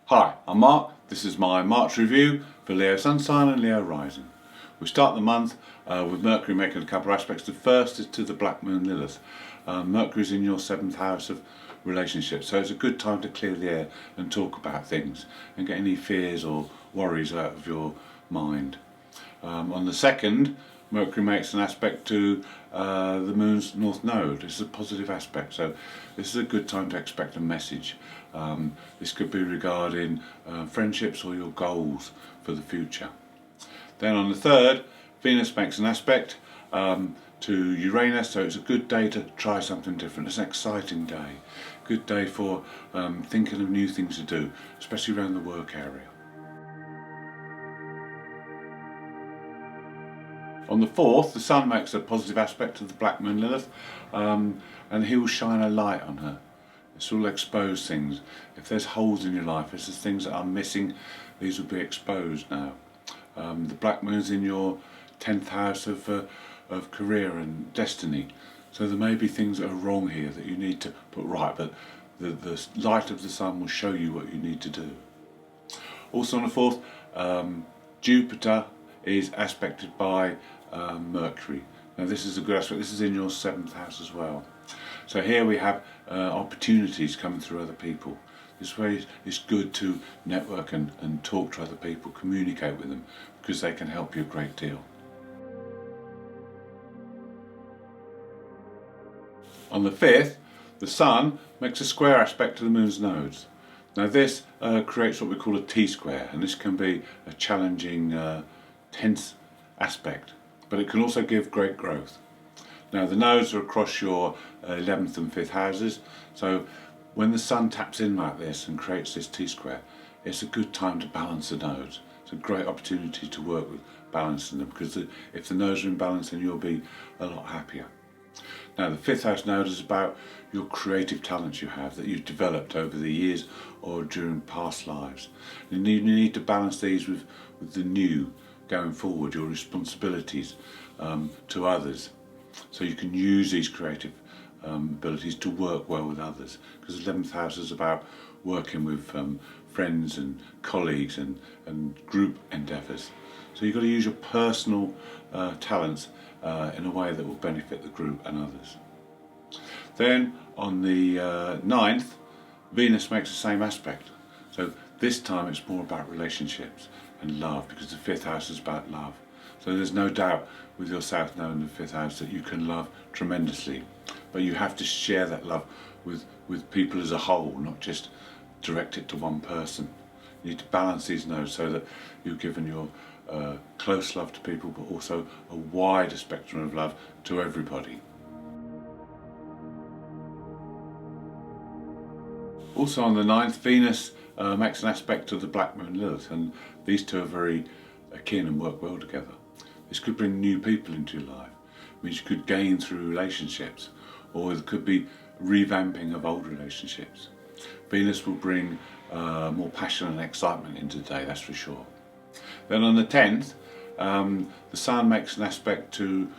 Hi, I'm Mark. This is my March review for Leo Sun sign and Leo rising. We start the month with Mercury making a couple of aspects. The first is to the Black Moon Lilith. Mercury's in your 7th house of relationships, so it's a good time to clear the air and talk about things and get any fears or worries out of your mind. On the 2nd, Mercury makes an aspect to the Moon's North Node. It's a positive aspect, so this is a good time to expect a message. This could be regarding friendships or your goals for the future. Then on the 3rd, Venus makes an aspect to Uranus, so it's a good day to try something different. It's an exciting day. Good day for thinking of new things to do, especially around the work area. On the 4th, the Sun makes a positive aspect to the Black Moon Lilith, and he will shine a light on her. This will expose things. If there's holes in your life, if there's things that are missing, these will be exposed now. The Black Moon's in your 10th house of career and destiny, so there may be things that are wrong here that you need to put right, but the light of the Sun will show you what you need to do. Also on the 4th, Jupiter is aspected by Mercury. Now this is a good aspect. This is in your 7th house as well. So here we have opportunities coming through other people. This way it's good to network and talk to other people, communicate with them, because they can help you a great deal. On the 5th, the Sun makes a square aspect to the Moon's nodes. Now this creates what we call a T-square, and this can be a challenging, tense aspect, but it can also give great growth. Now the nodes are across your 11th and 5th houses, so when the Sun taps in like this and creates this T-square, it's a good time to balance the nodes. It's a great opportunity to work with balancing them, because if the nodes are in balance, then you'll be a lot happier. Now the 5th house node is about your creative talents you have that you've developed over the years or during past lives. You need to balance these with the new going forward, your responsibilities to others, so you can use these creative abilities to work well with others, because the 11th house is about working with friends and colleagues and group endeavours. So you've got to use your personal talents in a way that will benefit the group and others. Then on the 9th, Venus makes the same aspect. So this time it's more about relationships and love, because the 5th house is about love. So there's no doubt with your South Node in the 5th house that you can love tremendously, but you have to share that love with people as a whole, not just direct it to one person. You need to balance these nodes so that you've given your close love to people, but also a wider spectrum of love to everybody. Also on the 9th, Venus makes an aspect to the Black Moon Lilith, and these two are very akin and work well together. This could bring new people into your life, which you could gain through relationships, or it could be revamping of old relationships. Venus will bring more passion and excitement into the day, that's for sure. Then on the 10th, the Sun makes an aspect to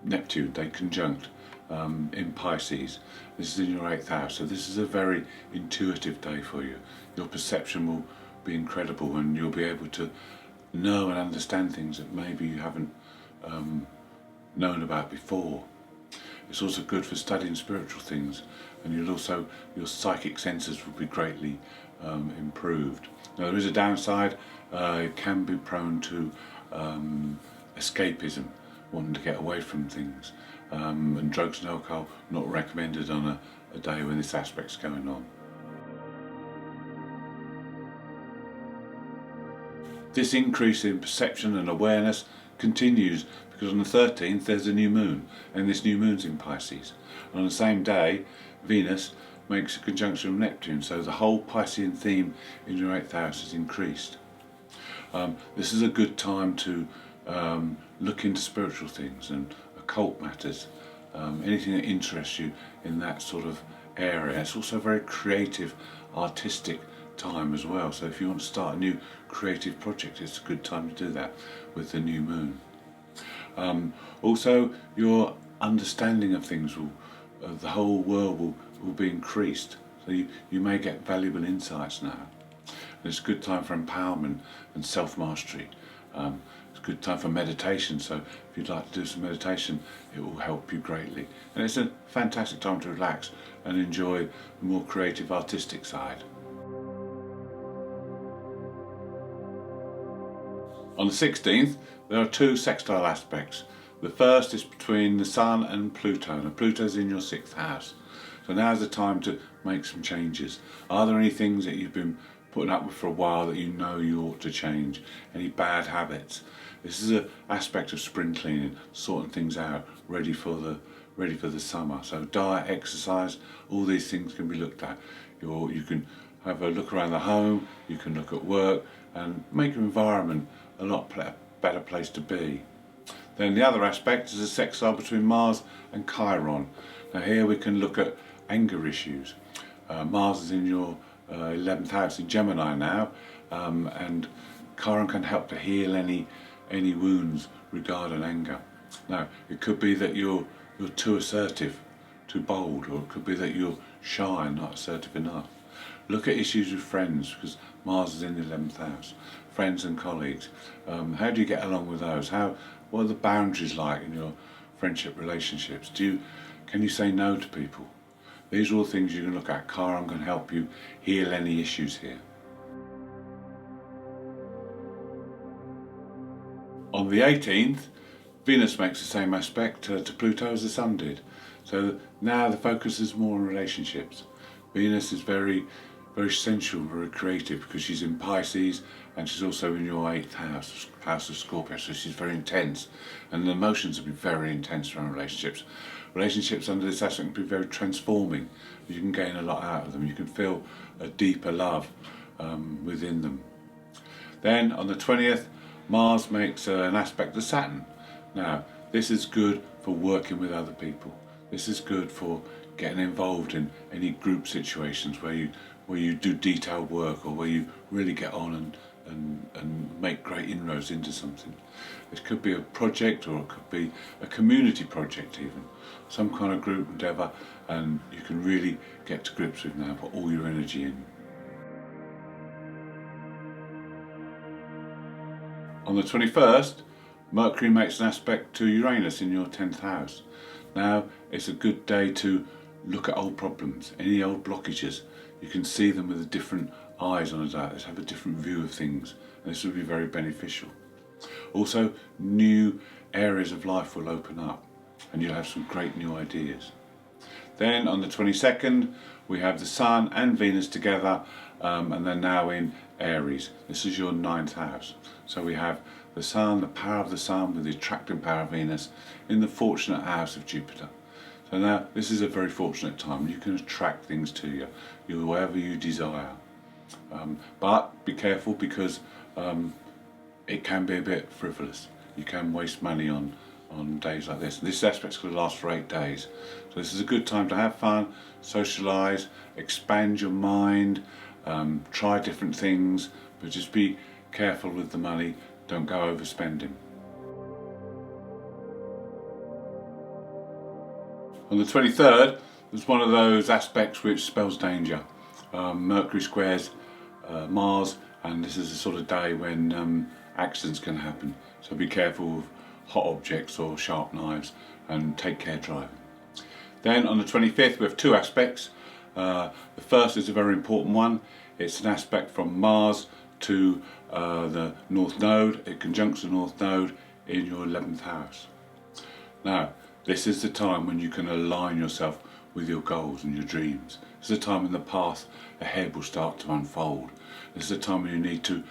Neptune. They conjunct in Pisces. This is in your 8th house, so this is a very intuitive day for you. Your perception will be incredible, and you'll be able to know and understand things that maybe you haven't known about before. It's also good for studying spiritual things, and your psychic senses will be greatly improved. Now there is a downside. It can be prone to escapism, wanting to get away from things, and drugs and alcohol not recommended on a day when this aspect's going on. This increase in perception and awareness continues because on the 13th there's a new moon, and this new moon's in Pisces. And on the same day, Venus makes a conjunction with Neptune, so the whole Piscean theme in your 8th house is increased. This is a good time to look into spiritual things and occult matters, anything that interests you in that sort of area. It's also a very creative, artistic time as well, so if you want to start a new creative project, it's a good time to do that with the new moon. Also, your understanding of things the whole world will be increased, so you may get valuable insights now. It's a good time for empowerment and self-mastery. It's a good time for meditation, so if you'd like to do some meditation, it will help you greatly. And it's a fantastic time to relax and enjoy the more creative, artistic side. On the 16th, there are two sextile aspects. The first is between the Sun and Pluto. Now, Pluto's in your 6th house. So now's the time to make some changes. Are there any things that you've been putting up with for a while that you know you ought to change? Any bad habits? This is an aspect of spring cleaning, sorting things out, ready for the summer. So diet, exercise, all these things can be looked at. You can have a look around the home, you can look at work, and make your environment a lot better place to be. Then the other aspect is a sextile between Mars and Chiron. Now here we can look at anger issues. Mars is in your 11th house in Gemini now, and Chiron can help to heal any wounds regarding anger. Now it could be that you're too assertive, too bold, or it could be that you're shy and not assertive enough. Look at issues with friends, because Mars is in the 11th house. Friends and colleagues. How do you get along with those? What are the boundaries like in your friendship relationships? Can you say no to people? These are all things you can look at. Chiron can help you heal any issues here. On the 18th, Venus makes the same aspect to Pluto as the Sun did. So now the focus is more on relationships. Venus is very sensual, very creative, because she's in Pisces and she's also in your 8th house, house of Scorpio, so she's very intense, and the emotions will be very intense around relationships. Relationships under this aspect can be very transforming. You can gain a lot out of them. You can feel a deeper love within them. Then on the 20th, Mars makes an aspect to Saturn. Now this is good for working with other people. This is good for getting involved in any group situations where you do detailed work, or where you really get on and make great inroads into something. It could be a project, or it could be a community project even. Some kind of group endeavour, and you can really get to grips with now, put all your energy in. On the 21st, Mercury makes an aspect to Uranus in your 10th house. Now it's a good day to look at old problems, any old blockages. You can see them with different eyes on a day. Let's have a different view of things, and this will be very beneficial. Also, new areas of life will open up and you'll have some great new ideas. Then on the 22nd, we have the Sun and Venus together, and they're now in Aries. This is your 9th house. So we have the Sun, the power of the Sun with the attracting power of Venus in the fortunate house of Jupiter. So now this is a very fortunate time. You can attract things to you, whatever you desire. But be careful, because it can be a bit frivolous. You can waste money on days like this. This aspect's going to last for 8 days. So this is a good time to have fun, socialise, expand your mind, try different things, but just be careful with the money. Don't go overspending. On the 23rd, there's one of those aspects which spells danger. Mercury squares Mars, and this is the sort of day when accidents can happen. So be careful of hot objects or sharp knives, and take care driving. Then on the 25th we have two aspects. The first is a very important one. It's an aspect from Mars to the North Node. It conjuncts the North Node in your 11th house. Now this is the time when you can align yourself with your goals and your dreams. This is the time when the path ahead will start to unfold. This is the time when you need to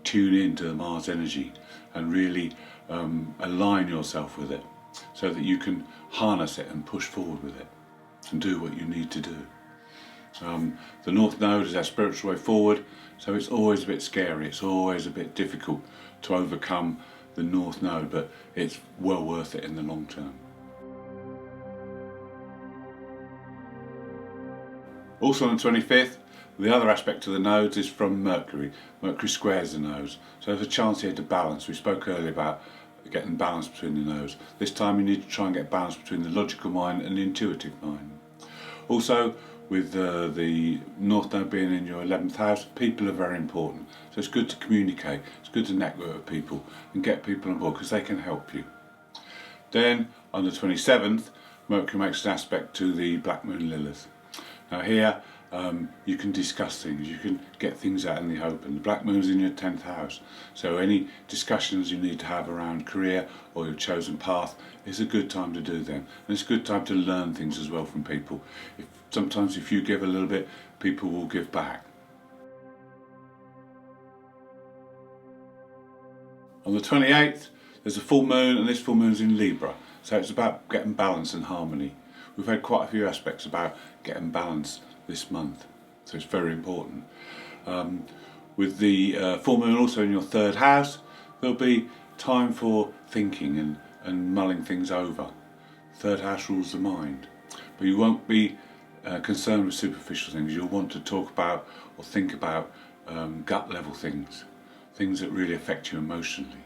tune into the Mars energy and really align yourself with it, so that you can harness it and push forward with it and do what you need to do. The North Node is our spiritual way forward, so it's always a bit scary, it's always a bit difficult to overcome the North Node, but it's well worth it in the long term. Also on the 25th, the other aspect to the nodes is from Mercury. Mercury squares the nodes, so there's a chance here to balance. We spoke earlier about getting balance between the nodes. This time you need to try and get balance between the logical mind and the intuitive mind. Also, with the North Node being in your 11th house, people are very important. So it's good to communicate, it's good to network with people and get people on board because they can help you. Then on the 27th, Mercury makes an aspect to the Black Moon Lilith. Now here you can discuss things, you can get things out in the open. The Black Moon's in your 10th house, so any discussions you need to have around career or your chosen path, it's a good time to do them. And it's a good time to learn things as well from people. Sometimes if you give a little bit, people will give back. On the 28th, there's a full moon, and this full moon's in Libra, so it's about getting balance and harmony. We've had quite a few aspects about getting balance this month, so it's very important. With the full moon also in your 3rd house, there'll be time for thinking and mulling things over. 3rd house rules the mind, but you won't be concerned with superficial things. You'll want to talk about or think about gut level things that really affect you emotionally.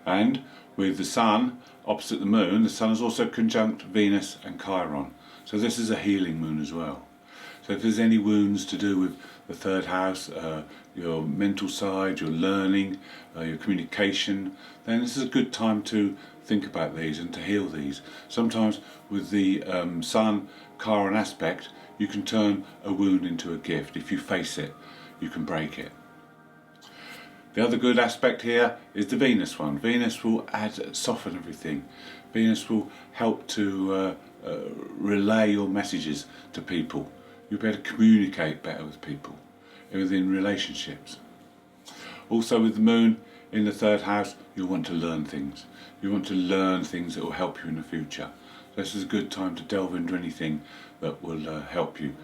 And with the Sun opposite the Moon, the Sun is also conjunct Venus and Chiron, so this is a healing moon as well. So if there's any wounds to do with the 3rd house, your mental side, your learning, your communication, then this is a good time to think about these and to heal these. Sometimes with the Sun Chiron aspect, you can turn a wound into a gift. If you face it, you can break it. The other good aspect here is the Venus one. Venus will soften everything. Venus will help to relay your messages to people. You'll be able to communicate better with people within relationships. Also with the Moon in the 3rd house, you'll want to learn things. You want to learn things that will help you in the future. So this is a good time to delve into anything that will help you.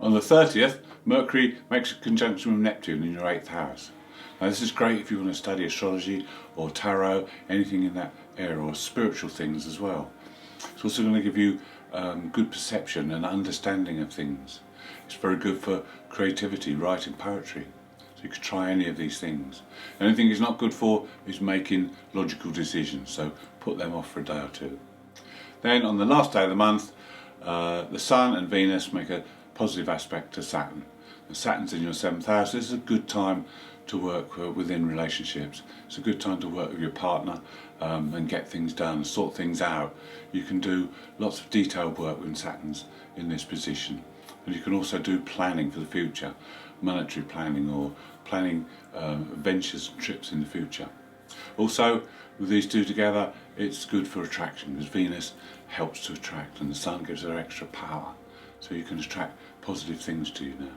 On the 30th, Mercury makes a conjunction with Neptune in your 8th house. Now this is great if you want to study astrology or tarot, anything in that area, or spiritual things as well. It's also going to give you good perception and understanding of things. It's very good for creativity, writing poetry. So you could try any of these things. The only thing it's not good for is making logical decisions, so put them off for a day or two. Then on the last day of the month, the Sun and Venus make a positive aspect to Saturn. And Saturn's in your 7th house. This is a good time to work within relationships. It's a good time to work with your partner and get things done, sort things out. You can do lots of detailed work when Saturn's in this position. And you can also do planning for the future, monetary planning or planning ventures and trips in the future. Also, with these two together, it's good for attraction because Venus helps to attract and the Sun gives her extra power. So you can attract positive things to you now.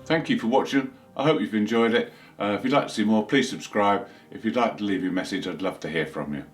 Thank you for watching. I hope you've enjoyed it. If you'd like to see more, please subscribe. If you'd like to leave your message, I'd love to hear from you.